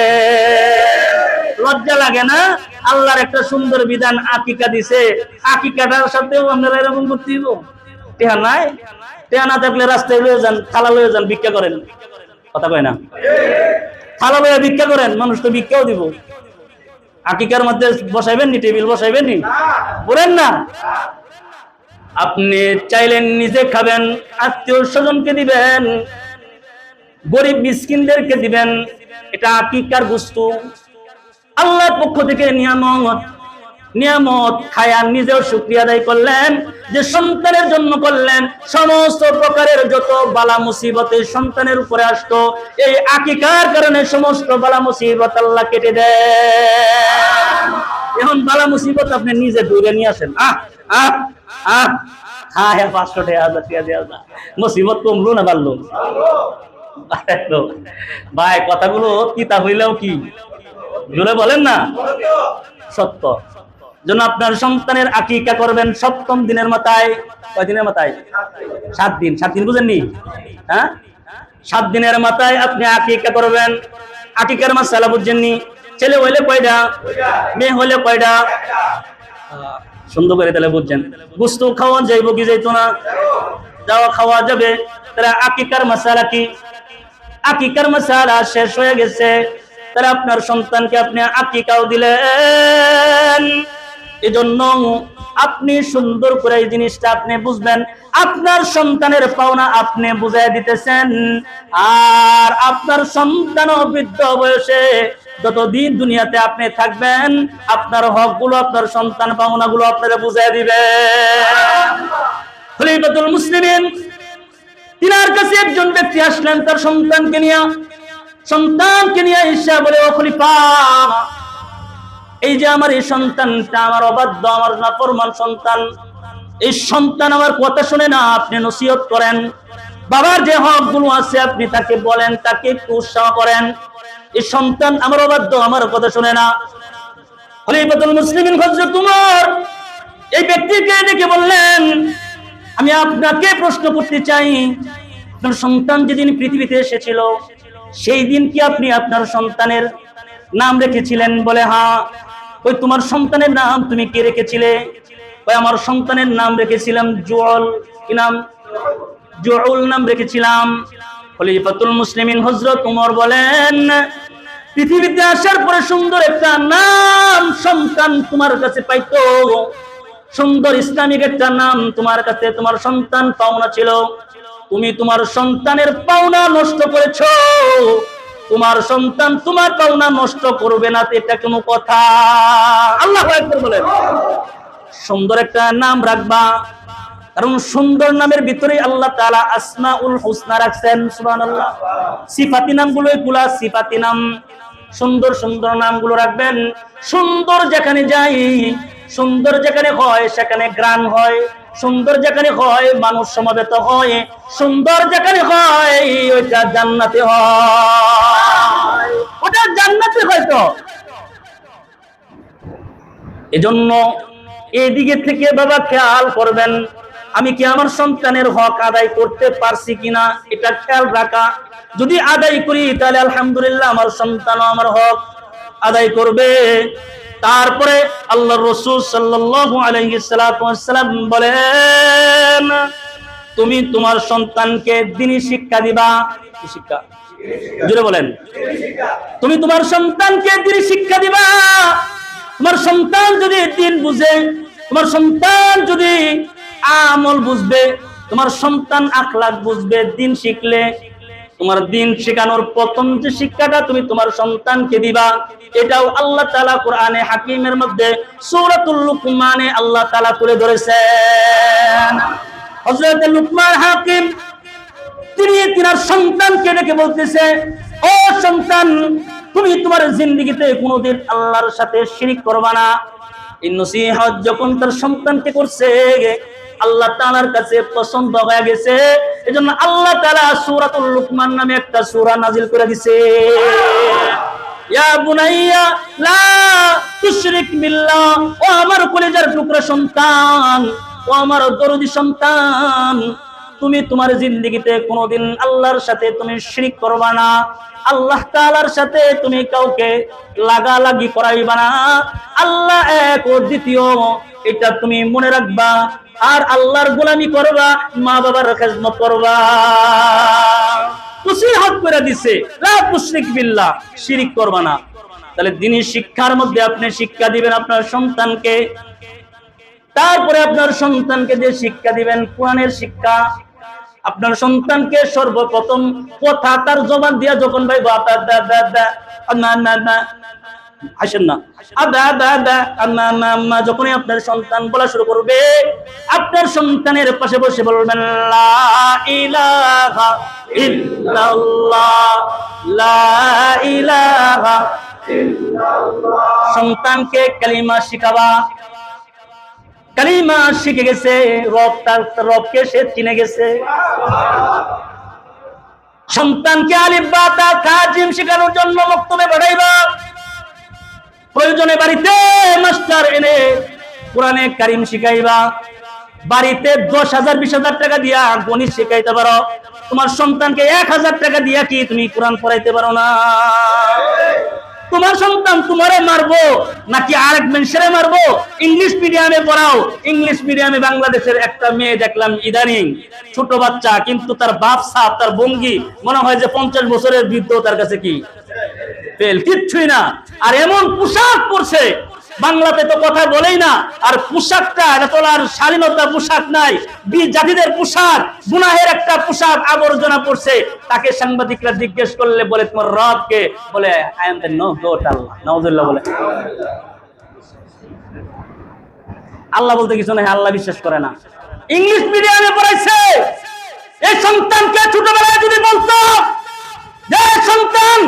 লজ্জা লাগে না? আল্লাহর একটা সুন্দর বিধান আকিকা দিছে, আকিকাটার সাথেও আপনারা এরকম করতে দিব? টেহা নাই, টেহা না থাকলে রাস্তায় লয়ে যান, থালা লয়ে যান, ভিক্ষা করেন। কথা কয় না? থালা লয়ে ভিক্ষা করেন, মানুষ তো ভিক্ষাও দিব। আকিকার মধ্যে বসাইবেন নি, টেবিল বসাইবেন নি? বলেন না। আপনি চাইলেন নিজে খাবেন, আত্মীয় স্বজনকে দিবেন, গরিব মিসকিনদেরকে দিবেন, এটা আকিকার গোশত। আল্লাহর পক্ষ থেকে নিয়ামত, নিয়ামত খায়া নিজেও শুকরিয়া আদায় করলেন যে সন্তানের জন্য করলেন। সমস্ত প্রকারের যত বালা মুসিবতে সন্তানের উপরে আসতো, এই আকিকার কারণে সমস্ত বালা মুসিবত আল্লাহ কেটে দেন। এখন বালা মুসিবত আপনি নিজে দূরে নিয়ে আসেন। হ্যাঁ 500 টাকা দেওয়া যায়, মুসিবত কমলো না বাড়লো? ভাই কথাগুলো কিতা হইলেও কি জোরে বলেন না, সত্য। জন্য আপনার সন্তানের আকিকা করবেন সপ্তম দিনের মাথায়। কয় দিনের মাথায়? 7 দিন। 7 দিন বুঝেননি? হ্যাঁ, 7 দিনের মাথায় আপনি আকিকা করবেন। আকিকার মাসালা বুঝছেননি? ছেলে হইলে কয়টা, মেয়ে হইলে কয়টা? সুন্দর করে তাহলে বুঝছেন, গোস্ত খাওয়া যাইব কি যাইতো না? যাওয়া খাওয়া যাবে। তাহলে আকিকার মাসালা কি? আকিকার মাসালা শেষ হয়ে গেছে। তাহলে আপনার সন্তানকে আপনি আকিকাও দিলেন। এজন্য আপনি সুন্দর করে এই জিনিসটা আপনি বুঝবেন, আপনার সন্তানের পাওনা আপনি বুঝাই দিতেছেন। আর আপনার সন্তানও বৃদ্ধ বয়সে যতদিন দুনিয়াতে আপনি থাকবেন, আপনার হকগুলো, আপনার সন্তান পাওনাগুলো আপনারা বুঝাই দিবেন। খলিফাতুল মুসলিমিন, তিনার কাছে একজন ব্যক্তি আসলেন তার সন্তানকে নিয়ে ঈশা বলে, ও খলিফা, এই যে আমার এই সন্তানটা আমার অবাধ্য, আমার নাফরমান সন্তান, এই সন্তান আমার কথা শুনে না, আপনি নসিহত করেন, বাবার যে হকগুলো আছে আপনি তাকে বলেন, তাকে একটু উৎসাহ করেন। এই সন্তান আমার অবাধ্য, আমার কথা শুনে না। খলিফাতুল মুসলিমিন হযরত উমর এই ব্যক্তিকে ডেকে বললেন, আমি আপনাকে প্রশ্ন করতে চাই, আপনার সন্তান যেদিন পৃথিবীতে এসেছিল সেই দিন কি আপনি আপনার সন্তানের নাম রেখেছিলেন? বলে, হ্যাঁ। ওই তোমার সন্তানের নাম তুমি কি রেখেছিলে? ওই আমার সন্তানের নাম রেখেছিলাম জুউল। কি নাম? জুউল নাম রেখেছিলাম। খলিফাতুল মুসলিমিন হযরত উমর বলেন, পৃথিবীতে আসার পরে সুন্দর একটা নাম সন্তান তোমার কাছে পাইতো, সুন্দর ইসলামিক একটা নাম তোমার কাছে তোমার সন্তান পাওনা ছিল, তুমি তোমার সন্তানের পাওনা নষ্ট করেছো। তোমার সন্তান তোমার পাওনা নষ্ট করবে না, এটা কোনো কথা? আল্লাহু আকবার বলেন। সুন্দর একটা নাম রাখবা, কারণ সুন্দর নামের ভিতরে আল্লাহ তাআলা আসমাউল হুসনা রাখছেন। সুবহানাল্লাহ। সিফাতি নামগুলো এগুলা সিফাতি নাম, সুন্দর সুন্দর নামগুলো রাখবেন। সুন্দর যেখানে যাই, সুন্দর যেখানে হয় সেখানে গ্রাম হয়, সুন্দর যেখানে হয় মানুষ সমবেত হয়, সুন্দর যেখানে হয় ওইটা জান্নাতে হয়, ওটা জান্নাতে হয়তো। এজন্য এদিকে থেকে বাবা খেয়াল করবেন, আমি কি আমার সন্তানের হক আদায় করতে পারছি কিনা, এটা খেয়াল রাখা। যদি আদায় করি তাহলে আলহামদুলিল্লাহ, আমার সন্তানও আমার হক আদায় করবে। তারপরে আল্লাহর রাসূল সাল্লাল্লাহু আলাইহি সাল্লাম বলেন, তুমি তোমার সন্তানকে দ্বীনি শিক্ষা দিবা। কি শিক্ষা? জোরে বলেন। তুমি তোমার সন্তানকে দ্বীনি শিক্ষা দিবা। তোমার সন্তান যদি দ্বীন বুঝে, তোমার সন্তান যদি আমল বুঝবে, তোমার সন্তান আখলাক বুঝবে, দ্বীন শিখলে, তোমার দ্বীন শেখানোর প্রথম যে শিক্ষাটা তুমি তোমার সন্তানকে দিবা, এটাও আল্লাহ তাআলা কোরআনে হাকিমের মধ্যে সূরাতুল লুকমানে আল্লাহ তাআলা তুলে ধরেছেন। হযরত লুকমান হাকিম তিনি তার সন্তানকে ডেকে বলতেছে, ও সন্তান, তুমি তোমার জিন্দেগিতে কোনোদিন আল্লাহর সাথে শিরক করবা না। এই নসিহত যখন তার সন্তানকে করছে, আল্লাহ তাআলার কাছে পছন্দ হয়ে গেছে। এজন্য আল্লাহ তাআলা সূরাতুল লুকমান নামে একটা সূরা নাজিল করে দিয়েছে। ইয়া বুনাইয়া লা তুশরিক বিল্লাহ, ও আমার কলিজার টুকরা সন্তান, ও আমার দরদি সন্তান, তুমি তোমার জিন্দেগিতে কোনোদিন আল্লাহর সাথে তুমি শিরক করবা না। আল্লাহ তাআলার সাথে তুমি কাউকে লাগালাগি করাইবা না। আল্লাহ এক ও দ্বিতীয়, এটা তুমি মনে রাখবা। আর আল্লাহর গোলামি করবা, মা বাবার খেদমত করবা। নসিহত করে দিছে, লা তুশরিক বিল্লাহ, শিরক করবা না। তাহলে দ্বীনি শিক্ষার মধ্যে আপনি শিক্ষা দিবেন আপনার সন্তানকে। তারপরে আপনার সন্তানকে যে শিক্ষা দিবেন কোরআনের শিক্ষা। আপনার সন্তানকে সর্বপ্রথম কথা তার জবান দিয়া যখন ভাইবো আসেন না, যখনই আপনার সন্তান বলা শুরু করবে, আপনার সন্তানের পাশে বসে বলবেন, লা ইলাহা ইল্লাল্লাহ, লা ইলাহা ইল্লাল্লাহ। সন্তানকে কালিমা শিখাবা। কালিমা শিখে গেছে, রবকে সে চিনে গেছে। সন্তানকে আলিফ বা তা তা জিম শেখানোর জন্য মক্তবে পাঠাইবা। প্রয়োজনে বাড়িতে মাস্টার এনে কোরআনে কারিম শিখাইবা। বাড়িতে 10,000 20,000 টাকা দিয়া গণিত শিখাইতে পারো, তোমার সন্তানকে 1,000 টাকা দিয়া কি তুমি কোরআন পড়াইতে পারো না? তোমার সন্তান তোমারে মারবো নাকি আরেক মানুষেরে মারবো? ইংলিশ মিডিয়ামে পড়াও। ইংলিশ মিডিয়ামে বাংলাদেশের একটা মেয়ে দেখলাম ইদানিং, ছোট বাচ্চা, কিন্তু তার বাপ সাপ, তার ভঙ্গি মনে হয় যে 50 বছরের বৃদ্ধ, তার কাছে কি ফেল, কিচ্ছুই না। আর এমন পোশাক পরছে, বাংলাতে তো কথা বলেই না। আর পোশাকটা এটা তো আর স্বাধীনতা পোশাক নাই, জাতিদের পোশাক, গুনাহের একটা পোশাক, আবর্জনা পড়ছে। তাকে সাংবাদিকরা জিজ্ঞেস করলে বলে তোমার রব কে? বলে I am the no god আল্লাহ। নাউজুবিল্লাহ বলে। আল্লাহ বলতে কিছু নাই, আল্লাহ বিশ্বাস করে না। ইংলিশ মিডিয়ামে পড়াইছে। এই সন্তানকে ছোটবেলায় যদি বলতো যে সন্তান,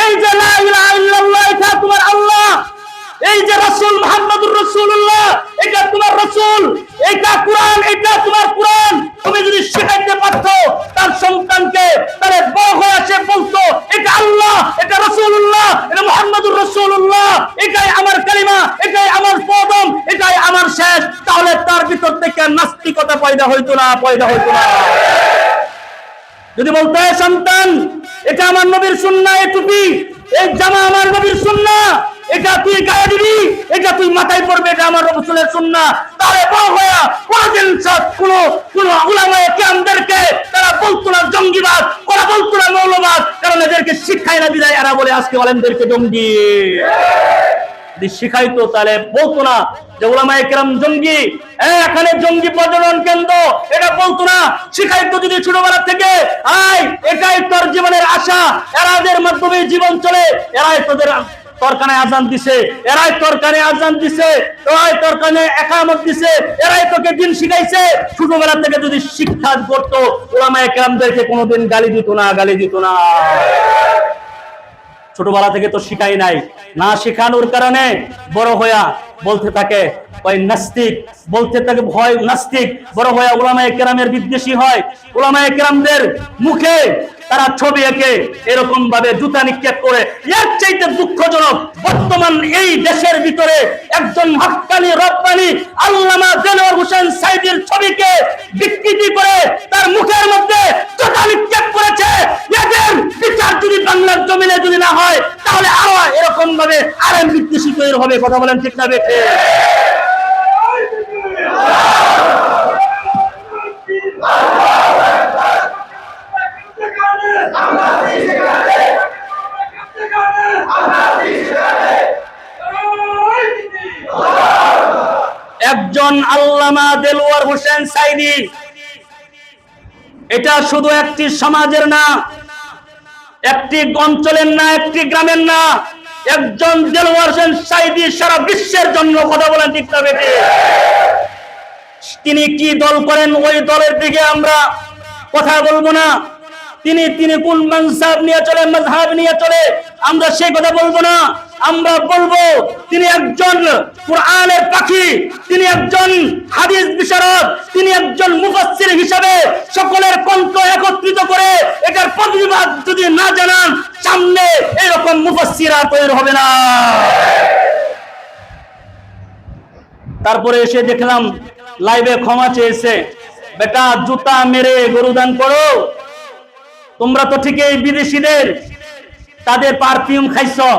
এই যে লা ইলাহা ইল্লাল্লাহ এটা তোমার আল্লাহ, এই যে রাসূল মুহাম্মদুর রাসূলুল্লাহ এটা তোমার রাসূল, এটা কোরআন এটা তোমার কোরআন, তুমি যদি শেখাইতে পারতো তার সন্তানকে, তাহলে বড় হয়ে সে বলতো এটা আল্লাহ, এটা রাসূলুল্লাহ, এটা মুহাম্মদুর রাসূলুল্লাহ, এটাই আমার কালিমা, এটাই আমার প্রথম, এটাই আমার শেষ। তাহলে তার ভিতর থেকে নাস্তিকতা পয়দা হইতো না, পয়দা হইতো না। যদি বলতো সন্তান এটা আমার নবীর সুন্নাহ, এই টুপি এই জামা আমার নবীর সুন্নাহ, এটা তুই গায়ে দিবি, এটা তুই মাথায় পড়বে, এটা আমার রাসূলের সুন্নাহ, তাহলে বড় হয়ে কোনদিন কোন উলামায়ে কিরামদেরকে তারা বলতো না জঙ্গিবাদ, ওরা বলতো না মৌলবাদ, কারণ এদেরকে শিক্ষায় না বিদায় এরা বলে আজকে আলেমদেরকে জঙ্গি। যদি শিখাইতো তাহলে বলতো না যে উলামায়ে কিরাম জঙ্গি, এখানে জঙ্গি প্রজনন কেন্দ্র, এটা বলতো না। শিখাইতো যদি ছোটবেলা থেকে এটাই তোর জীবনের আশা, এরাদের মাধ্যমে জীবন চলে, এরাই তোদের তোর কানে আজান দিছে, এরাই তোর কানে আজান দিছে, এরাই তোর কানে ইকামত দিছে, এরাই তোকে দিন শিখাইছে। ছোটবেলা থেকে যদি শিক্ষা করতো, উলামায়ে কিরামদেরকে কোনোদিন গালি দিত না, গালি দিত না। ছোটবেলা থেকে তো শিখাই নাই, না শেখানোর কারণে বড় হইয়া বলতে থাকে ওই নাস্তিক, বলতে থাকে ভয় নাস্তিক, বড় হইয়া উলামায়ে কেরামের বিদ্বেষী হয়। উলামায়ে কেরামদের মুখে তারা ছবি এঁকে এরকম ভাবে জুতা নিক্ষেপ করে। এর চাইতে দুঃখজনক, বর্তমান এই দেশের ভিতরে একজন হক্কানি রব্বানি আল্লামা দেলোয়ার হোসেন সাঈদীর ছবিকে বিকৃতি করে তার মুখের মধ্যে জুতা নিক্ষেপ করেছে। এদের বিচার যদি বাংলার জমিনে যদি না হয়, তাহলে আরো এরকম ভাবে আলেম বিদ্বেষী তৈরি হবে। কথা বলেন ঠিক না বেঠে? একজন আল্লামা দেলোয়ার হোসেন সাঈদী, এটা শুধু একটি সমাজের না, একটি অঞ্চলের না, একটি গ্রামের না, একজন দেলোয়ার হোসেন সাঈদী সারা বিশ্বের জন্য। কথা বলেন ঠিক না বেটে? তিনি কি দল করেন ওই দলের দিকে আমরা কথা বলবো না। তিনি কোন মাযহাব নিয়ে চলে, মাযহাব নিয়ে চলে, আমরা সেই কথা বলবো না। আমরা বলবো তিনি একজন কোরআনের পাখি, তিনি একজন হাদিস বিশারদ, তিনি একজন মুফাসসির হিসেবে সকলের কণ্ঠ একত্রিত করে এটার প্রতিবাদ যদি না জানান, সামনে এরকম মুফাসসির আর তৈরি হবে না। তারপরে এসে দেখলাম লাইভে ক্ষমা চেয়েছে, বেটা জুতা মেরে গরু দান করো। তোমরা তো ঠিকই বিদেশিদের তাদের পারফিউম খাইছো,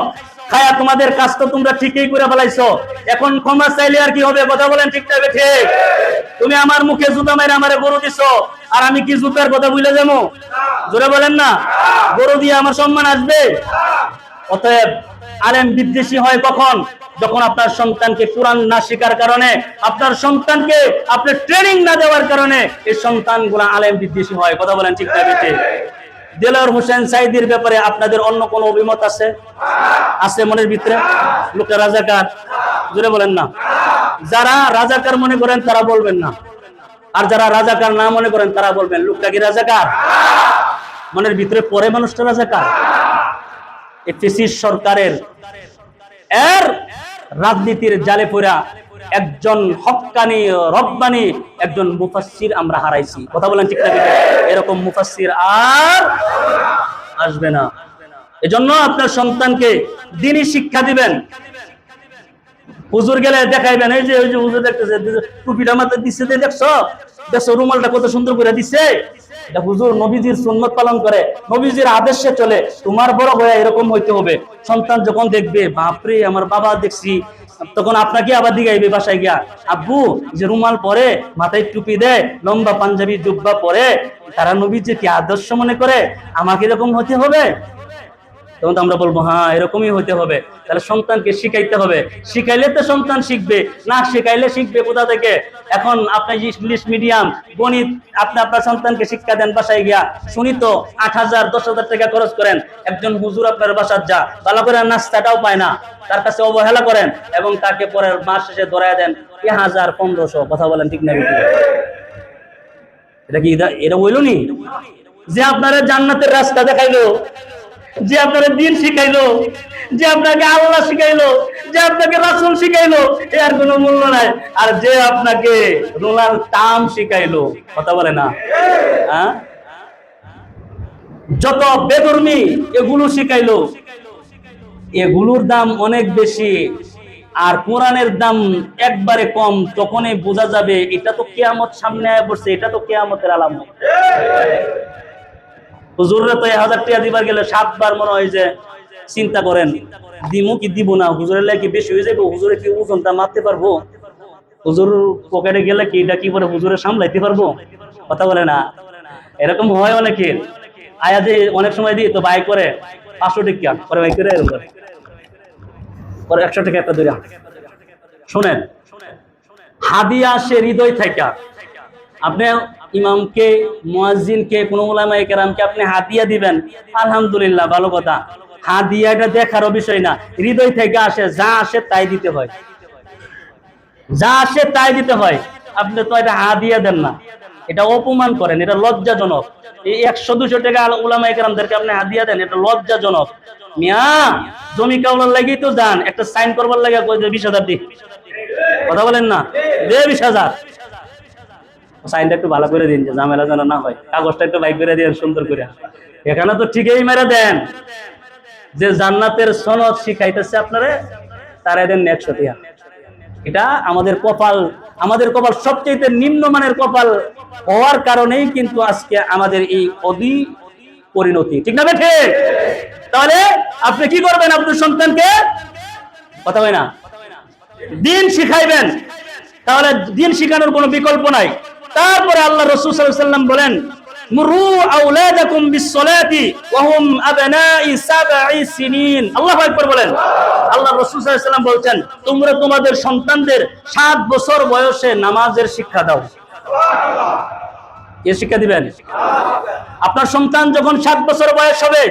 খায়া তোমাদের কাজ তো তোমরা ঠিকই করে ফেলাইছো, এখন ক্ষমা চাইলে আর কি হবে? কথা বলেন ঠিক না বেঠে? তুমি আমার মুখে জুতা মেরে আমারে গরু দিছো, আর আমি কি জুতার কথা ভুলে যাবো? জোরে বলেন না। গরু দিয়ে আমার সম্মান আসবে? অতএব আলেম বিদ্বেষী হয় কখন? যখন আপনার সন্তানকে কোরআন না শেখার কারণে, আপনার সন্তানকে আপনি ট্রেনিং না দেওয়ার কারণে এই সন্তানগুলো আলেম বিদ্বেষী হয়। কথা বলেন ঠিক না বেঠে? দেলোয়ার হোসেন সাঈদীর ব্যাপারে আপনাদের অন্য কোনো অভিমত আছে? আছে মনের ভিতরে? লোকে রাজাকার, জোরে বলেন না। যারা রাজাকার মনে করেন তারা বলবেন না, আর যারা রাজাকার না মনে করেন তারা বলবেন লোকটা কি রাজাকার? মনের ভিতরে পরে মানুষটা রাজাকার। এই ফ্যাসিস্ট সরকারের রাজনীতির জালে পড়া একজন হক্কানি রব্বানি একজন মুফাসসির আমরা হারাইছি। কথা বলেন ঠিক না? এরকম মুফাসসির আর আসবে না। এজন্য আপনার সন্তানকে দ্বীনি শিক্ষা দিবেন। হুজুর গেলে দেখাইবেন, এই যে হুজুর দেখতেছে টুপিটা মাথায় দিচ্ছে, দেখছো রুমালটা কত সুন্দর করে দিচ্ছে, এটা হুজুর নবীজির সুন্নত পালন করে, নবীজির আদেশে চলে, তোমার বড় হয়ে এরকম হইতে হবে। সন্তান যখন দেখবে বাপরে আমার বাবা দেখছি, তখন আপনাকে আবার দিগাইবে বাসায় গিয়া, আব্বু যে রুমাল পরে, মাথায় টুপি দেয়, লম্বা পাঞ্জাবি জুব্বা পরে, তারা নবীজির কি আদর্শ মনে করে, আমাকে এরকম হতে হবে। তখন আমরা বলবো হ্যাঁ এরকমই হইতে হবে। তাহলে সন্তানকে শিখাইতে হবে, শিখাইলে তো সন্তান শিখবে, না শিখাইলে শিখবে কোথা থেকে? এখন আপনি ইংলিশ মিডিয়াম গণিত আপনি আপনার সন্তানকে শিক্ষা দেন বাসায় গিয়া, শুনি তো 8,000 10,000 টাকা খরচ করেন, একজন হুজুর আপনার বাসার যা ভালো করে নাস্তাটাও পায় না, তার কাছে অবহেলা করেন এবং তাকে পরের মাস শেষে ধরায় দেন 1000 1500। কথা বলেন ঠিক না? এটা কি এটা বইল নি যে আপনারা জান্নাতের রাস্তা দেখাইলো, যে আপনার দিন শিখাইলো, যে আপনাকে আল্লাহ শিখাইলো, যে আপনাকে রাসূল শিখাইলো, এর কোনো মূল্য নাই। আর যে আপনাকে রোনাল টাম শিখাইলো, কথা বলে না, হ্যাঁ, যত বেদর্মী এগুলো শিখাইলো, এগুলোর দাম অনেক বেশি আর কোরআনের দাম একবারে কম। তখনই বোঝা যাবে এটা তো কিয়ামত সামনে আয় পড়ছে, এটা তো কিয়ামতের আলামত। হুজুররা তো 1000 টাকা দিবার গেলে 7 বার মনে হয় যে চিন্তা করেন দিমু কি দিব না, হুজুরের লাগে কি বেশি হয়ে যাবে, হুজুরে কি ওজনটা মাপতে পারবো, হুজুর পকেটে গেলে কি এটা কি করে হুজুরে সামলাইতে পারবো, কথা বলে না। এরকম হয় অনেকের, আয়া যে অনেক সময় দিই তো ভাই করে 500 টাকা পরে ভাই করে এরকম করে পরে 100 টাকা একটা ধরে। শোনেন, হাদিয়া আসে হৃদয় থেকে। আপনি ইমামকে, মুয়াজ্জিনকে, কোন উলামায়ে কেরামকে আপনি হাদিয়া দিবেন, আলহামদুলিল্লাহ ভালো কথা। হাদিয়াটা দেখারও বিষয় না, হৃদয় থেকে আসে, যা আসে তাই দিতে হয়, যা আসে তাই দিতে হয়। আপনি তো এটা হাদিয়া দেন না, এটা অপমান করেন, এটা লজ্জাজনক। এই 100-200 টাকা উলামায়ে কেরামদেরকে আপনি হাদিয়া দেন, এটা লজ্জাজনক। মিয়া জমি কাউলার লাগেই তো যান, একটা সাইন করবার লাগে 20,000 দি, কথা বলেন না, দে 20,000, সাইনটা একটু ভালো করে দিন যে ঝামেলা যেন না হয়, কাগজটা একটু বাইক করে দিন সুন্দর করে। এখানে তো ঠিকই মেরে দেন যে জান্নাতের সনদ শিখাইতেছে আপনারে, তারাই দেন 100 টাকা। এটা আমাদের কপাল, আমাদের কপাল সবচেয়ে নিম্নমানের কপাল হওয়ার কারণেই কিন্তু আজকে আমাদের এই অদি পরিণতি, ঠিক না বেঠে? তাহলে আপনি কি করবেন? আপনার সন্তানকে, কথা হয় না, দিন শিখাইবেন। তাহলে দিন শিখানোর কোনো বিকল্প নাই। তারপরে আল্লাহ রাসূল সাল্লাল্লাহু আলাইহি ওয়াসাল্লাম বলেন, মুরু আওলাদাকুম বিসসালাতি ওয়া হুম আবনাই 7 সিনিন। আল্লাহু আকবার বলেন। আল্লাহ রাসূল সাল্লাল্লাহু আলাইহি ওয়াসাল্লাম বলছেন, তোমরা তোমাদের সন্তানদের 7 বছর বয়সে নামাজের শিক্ষা দাও। সুবহানাল্লাহ। কে শিক্ষা দিবেন? আপনার সন্তান যখন 7 বছর বয়স হবে,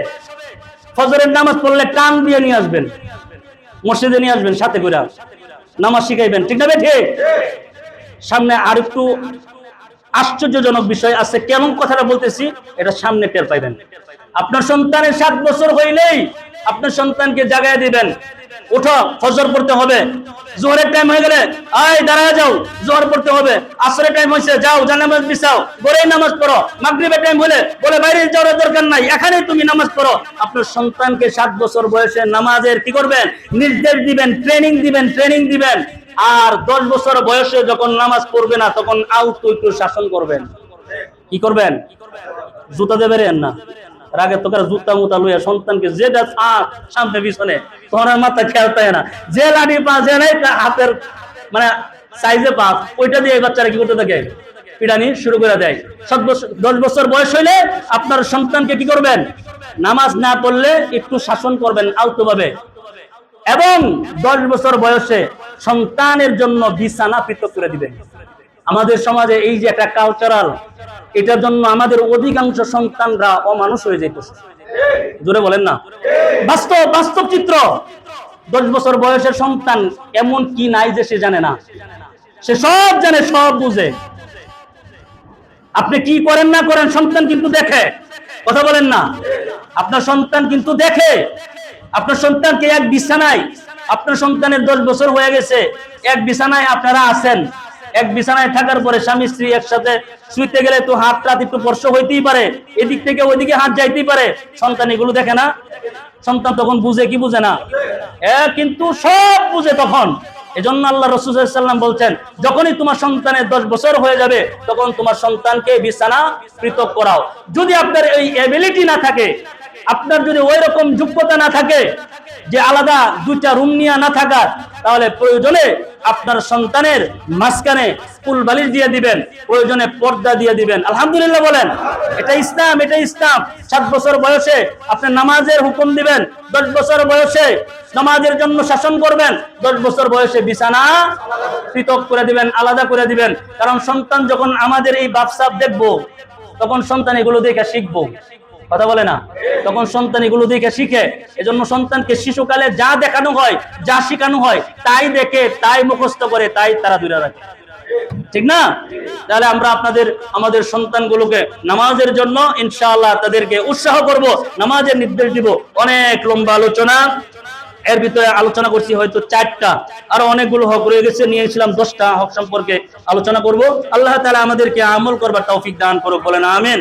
ফজরের নামাজ পড়লে টান দিয়ে নিয়ে আসবেন, মসজিদে নিয়ে আসবেন, সাথে করে নামাজ শিখাইবেন, ঠিক না বেঠে? সামনে আর একটু আশ্চর্যজনক বিষয় আছে, কেমন কথাটা বলতেছি এটা সামনে টের পাইবেন। আপনার সন্তানের 7 বছর হইলেই আপনার সন্তানকে জাগায় দিবেন, ওঠো ফজর পড়তে হবে। জোহরের টাইম হয়ে গেলে আয় দাঁড়ায় যাও, জোহর পড়তে হবে। আসরের টাইম হয়েছে, যাও জানামাজ বিছাও, ঘরেই নামাজ পড়ো। মাগরিবের টাইম হলে বলে বাইরে যাওয়ার দরকার নাই, এখানেই তুমি নামাজ পড়ো। আপনার সন্তানকে 7 বছর বয়সে নামাজের কি করবেন? নির্দেশ দিবেন, ট্রেনিং দিবেন। আর 10 বছর বয়সে যখন নামাজ পড়বে না, তখন আউটু একটু শাসন করবেন। কি করবেন? জুতা দেবেন না, রাগে তোকার জুতা মুতা লইয়া সন্তানকে যেটা সামনে পিছনে তোমার মাথা খেয়াল পায় না, যে লাঠি পা যে নাই হাতের মানে সাইজে পা, ওইটা দিয়ে বাচ্চারা কি করতে থাকে? পিটানি শুরু করে দেয়। 10 বছর বয়স হইলে আপনার সন্তানকে কি করবেন? নামাজ না পড়লে একটু শাসন করবেন আলতো ভাবে। এবং 10 বছর বয়সে সন্তানের জন্য বিছানা পৃথক করে দিবেন। আমাদের সমাজে এই যে একটা কালচারাল, এটার জন্য আমাদের অধিকাংশ সন্তানরা অমানুষ হয়ে যাইতেছে। জোরে বলেন না, বাস্তব চিত্র। 10 বছর বয়সের সন্তান এমন কি নাই যে সে জানে না, সে সব জানে, সব বুঝে। আপনি কি করেন না করেন, সন্তান কিন্তু দেখে, কথা বলেন না, আপনার সন্তান কিন্তু দেখে। আপনার সন্তানকে এক বিছানায়, আপনার সন্তানের 10 বছর হয়ে গেছে, এক বিছানায় আপনারা আছেন। এক বিছানায় থাকার পরে স্বামী স্ত্রী একসাথে শুইতে গেলে তো হাত রাত একটু স্পর্শ হইতেই পারে, এদিক থেকে ওইদিকে হাত যাইতেই পারে। সন্তান এগুলো দেখে না? সন্তান তখন বুঝে কি বুঝে না? কিন্তু সব বুঝে তখন। এজন্য আল্লাহ রাসূল সাল্লাল্লাহু আলাইহি ওয়াসাল্লাম বলছেন, যখনই তোমার সন্তানের 10 বছর হয়ে যাবে তখন তোমার সন্তানকে বিছানা পৃথক করাও। যদি আপনার এই এবিলিটি না থাকে, আপনার যদি ওই রকম যোগ্যতা না থাকে যে আলাদা দুইটা রুম নিয়ে না থাকা, তাহলে প্রয়োজনে আপনার সন্তানের মাঝখানে স্কুল বালিশ দিয়ে দিবেন, প্রয়োজনে পর্দা দিয়ে দিবেন। আলহামদুলিল্লাহ বলেন, এটা ইসলাম, এটা ইসলাম। 7 বছর বয়সে আপনি নামাজের হুকুম দিবেন, 10 বছর বয়সে নামাজের জন্য শাসন করবেন, 10 বছর বয়সে বিছানা পৃথক করে দিবেন, আলাদা করে দিবেন। কারণ সন্তান যখন আমাদের এই বাপসাপ দেখবো, তখন সন্তান এগুলো দেখে শিখবো। কথা বলে না? তখন সন্তান এগুলো দেখে শিখে। এজন্য সন্তানকে শিশুকালে যা দেখানো হয়, যা শেখানো হয়, তাই দেখে, তাই মুখস্থ করে, তাই তারা দূরে রাখে। ঠিক না? তাহলে আমরা আমাদের সন্তানগুলোকে নামাজের জন্য ইনশাআল্লাহ তাদেরকে উৎসাহ করব, নামাজের নির্দেশ দিব। অনেক লম্বা আলোচনা, এর ভিতরে আলোচনা করছি হয়তো 4টা, আরো অনেকগুলো হক রয়ে গেছে, নিয়েছিলাম 10টা হক সম্পর্কে আলোচনা করব। আল্লাহ তাআলা আমাদেরকে আমল করবার তৌফিক দান করুক, বলেন আমিন।